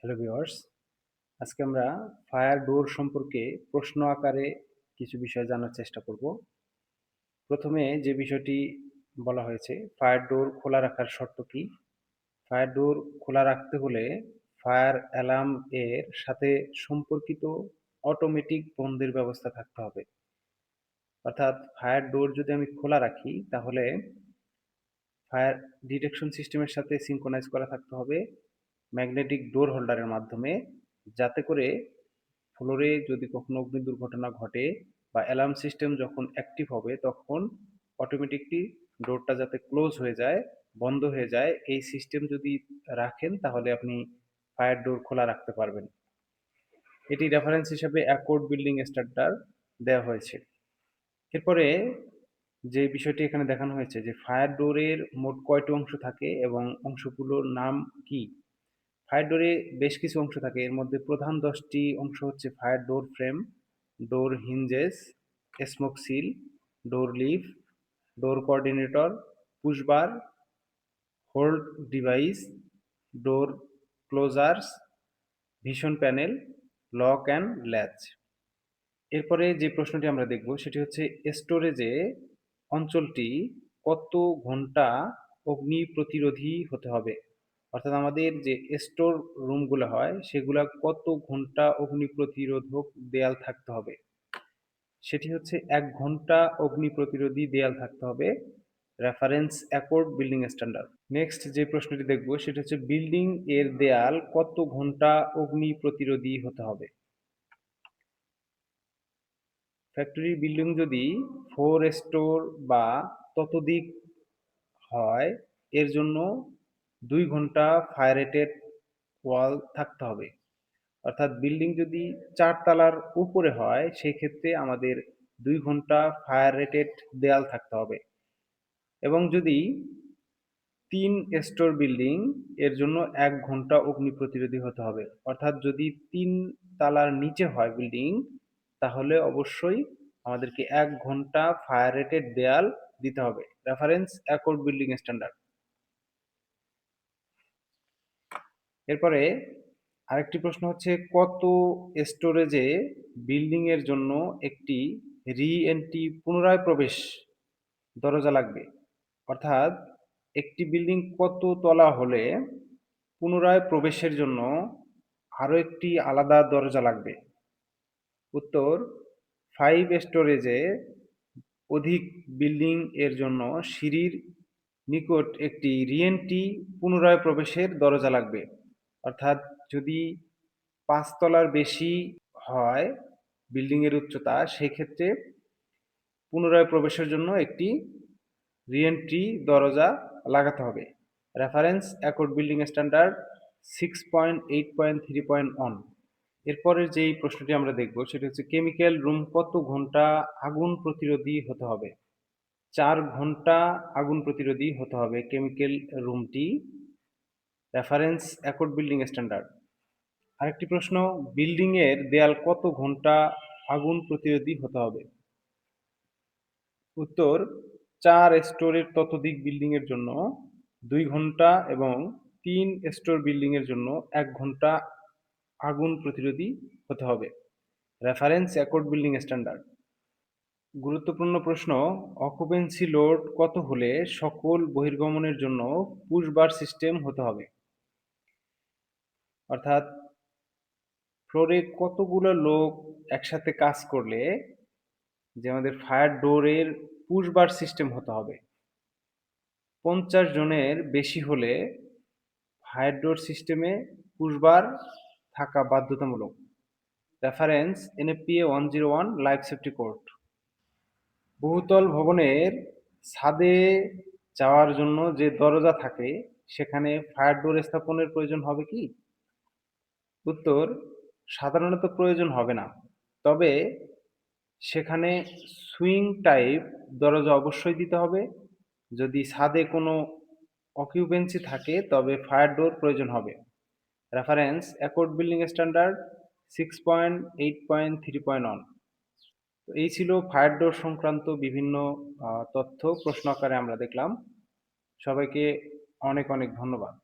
Hello viewers, আজকে আমরা fire ডোর সম্পর্কে প্রশ্ন আকারে কিছু বিষয় জানার চেষ্টা করব। প্রথমে যে বিষয়টি বলা হয়েছে, ফায়ার ডোর খোলা রাখার শর্ত কি? ফায়ার ডোর খোলা রাখতে হলে ফায়ার অ্যালার্ম এর সাথে সম্পর্কিত অটোমেটিক বন্ধের ব্যবস্থা থাকতে হবে। অর্থাৎ ফায়ার ডোর যদি আমি খোলা রাখি তাহলে ফায়ার ডিটেকশন সিস্টেমের সাথে সিঙ্ক্রোনাইজ করা থাকতে হবে ম্যাগনেটিক ডোর হোল্ডারের মাধ্যমে, যাতে করে ফ্লোরে যদি কখনো অগ্নি দুর্ঘটনা ঘটে বা অ্যালার্ম সিস্টেম যখন অ্যাক্টিভ হবে তখন অটোমেটিকলি ডোরটা যাতে ক্লোজ হয়ে যায়, বন্ধ হয়ে যায়, এই সিস্টেম যদি রাখেন তাহলে আপনি ফায়ার ডোর খোলা রাখতে পারবেন। এটি রেফারেন্স হিসেবে অ্যাকর্ড বিল্ডিং স্ট্যান্ডার্ড দেওয়া হয়েছে। এরপরে যে বিষয়টি এখানে দেখানো হয়েছে যে ফায়ার ডোরের মোট কয়টি অংশ থাকে এবং অংশগুলোর নাম কি। ফায়ার ডোরে বেশ কিছু অংশ থাকে, এর মধ্যে প্রধান 10টি অংশ হচ্ছে fire door frame, door hinges, smoke seal, door leaf, door coordinator, pushbar, hold device, door closers, vision panel, lock and latch. এরপরে যে প্রশ্নটি আমরা দেখব সেটি হচ্ছে স্টোরেজে অঞ্চলটি কত ঘন্টা অগ্নি প্রতিরোধী হতে হবে। অর্থাৎ আমাদের যে স্টোর রুমগুলো হয় সেগুলা কত ঘন্টা অগ্নি প্রতিরোধক দেয়াল থাকতে হবে, সেটি হচ্ছে 1 ঘন্টা অগ্নি প্রতিরোধী দেয়াল থাকতে হবে, reference accord building standard. Next যে প্রশ্নটি দেখব সেটা হচ্ছে বিল্ডিং এর দেয়াল কত ঘন্টা অগ্নি প্রতিরোধী হতে হবে। ফ্যাক্টরি বিল্ডিং যদি 4 স্টোর বা ততোধিক হয় এর জন্য 2 ঘন্টা ফায়ার রেটেড ওয়াল থাকতে হবে। অর্থাৎ বিল্ডিং যদি 4 তলার উপরে হয় সেই ক্ষেত্রে আমাদের 2 ঘন্টা ফায়ার রেটেড দেয়াল থাকতে হবে। এবং যদি 3 স্টোর বিল্ডিং এর জন্য 1 ঘন্টা অগ্নি প্রতিরোধী হতে হবে। অর্থাৎ যদি 3 তলার নিচে হয় বিল্ডিং তাহলে অবশ্যই আমাদেরকে 1 ঘন্টা ফায়ার রেটেড দেয়াল দিতে হবে, রেফারেন্স অ্যাকর্ড বিল্ডিং স্ট্যান্ডার্ড। এরপরে আরেকটি প্রশ্ন হচ্ছে কত স্টোরেজে বিল্ডিং এর জন্য একটি রি এন্ট্রি পুনরায় প্রবেশ দরজা লাগবে। অর্থাৎ একটি বিল্ডিং কত তলা হলে পুনরায় প্রবেশের জন্য আরো একটি আলাদা দরজা লাগবে। উত্তর 5 স্টোরেজে অধিক বিল্ডিং এর জন্য সিঁড়ির নিকট একটি রি-এন্ট্রি পুনরায় প্রবেশের দরজা লাগবে। অর্থাৎ যদি 5 তলার বেশি হয় বিল্ডিং এর উচ্চতা সেক্ষেত্রে পুনরায় প্রবেশের জন্য একটি রি-এন্ট্রি দরজা লাগাতে হবে, রেফারেন্স অ্যাকর্ড বিল্ডিং স্ট্যান্ডার্ড 6.8.3.1। এরপরের যেই প্রশ্নটি আমরা দেখব সেটা হচ্ছে কেমিক্যাল রুম কত ঘন্টা আগুন প্রতিরোধী হতে হবে। 4 ঘন্টা আগুন প্রতিরোধী হতে হবে কেমিক্যাল রুমটি, রেফারেন্স অ্যাকর্ড বিল্ডিং স্ট্যান্ডার্ড। আরেকটি প্রশ্ন, বিল্ডিং এর দেয়াল কত ঘন্টা আগুন প্রতিরোধী হতে হবে। উত্তর 4 স্টোরের ততোধিক বিল্ডিং এর জন্য 2 ঘন্টা এবং 3 স্টোর বিল্ডিং এর জন্য 1 ঘন্টা আগুন প্রতিরোধী হতে হবে, রেফারেন্স অ্যাকর্ড বিল্ডিং স্ট্যান্ডার্ড। গুরুত্বপূর্ণ প্রশ্ন, অকুপেন্সি লোড কত হলে সকল বহির্গমনের জন্য পুশ বার সিস্টেম হতে হবে। অর্থাৎ ফ্লোরে কতগুলো লোক একসাথে কাজ করলে যে আমাদের ফায়ার ডোরের পুশ বার সিস্টেম হতে হবে। 50 জনের বেশি হলে ফায়ার ডোর সিস্টেমে পুশ বার থাকা বাধ্যতামূলক, reference NFPA 101 life safety code. বহুতল ভবনের ছাদে যাওয়ার জন্য যে দরজা থাকে সেখানে ফায়ার ডোর স্থাপনের প্রয়োজন হবে কি। উত্তর সাধারণত প্রয়োজন হবে না, তবে সেখানে সুইং টাইপ দরজা অবশ্যই দিতে হবে। যদি ছাদে কোনো অকিউপেন্সি থাকে তবে ফায়ার ডোর প্রয়োজন হবে, রেফারেন্স অ্যাকর্ড বিল্ডিং স্ট্যান্ডার্ড 6.8.3.1। তো এই ছিল ফায়ার ডোর সংক্রান্ত বিভিন্ন তথ্য প্রশ্ন আকারে আমরা দেখলাম। সবাইকে অনেক অনেক ধন্যবাদ।